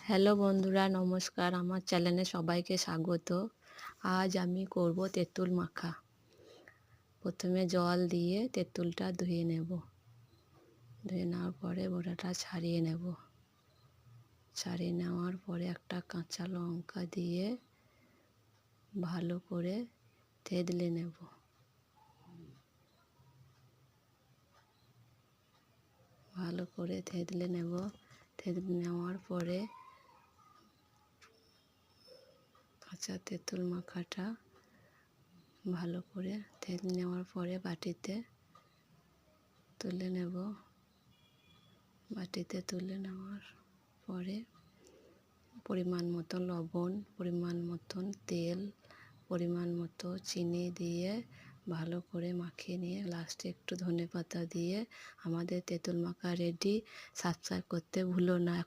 Hello বন্ধুরা, নমস্কার। আমার চ্যানেলে সবাইকে স্বাগত। আজ আমি করব তেঁতুল মাখা। প্রথমে জল দিয়ে তেঁতুলটা ধুয়ে নেব। ধুয়ে নেওয়ার পরে বোঁটাটা ছাড়িয়ে নেব। ছাড়িয়ে নেওয়ার পরে একটা কাঁচা লঙ্কা দিয়ে ভালো করে থেঁতলে নেব। ভালো করে থেঁতলে নেব। থেঁতলে নেওয়ার পরে কাঁচা তেঁতুল মাখাটা ভালো করে থেঁতলে নেওয়ার পরে বাটিতে তুলে নেব। বাটিতে তুলে নেওয়ার পরে পরিমাণ মতো লবণ, পরিমাণ মতন তেল, পরিমাণ মতো চিনি দিয়ে ভালো করে মাখিয়ে নিয়ে লাস্টে একটু ধনেপাতা দিয়ে আমাদের তেঁতুল মাখা রেডি। সাবস্ক্রাইব করতে ভুলো না।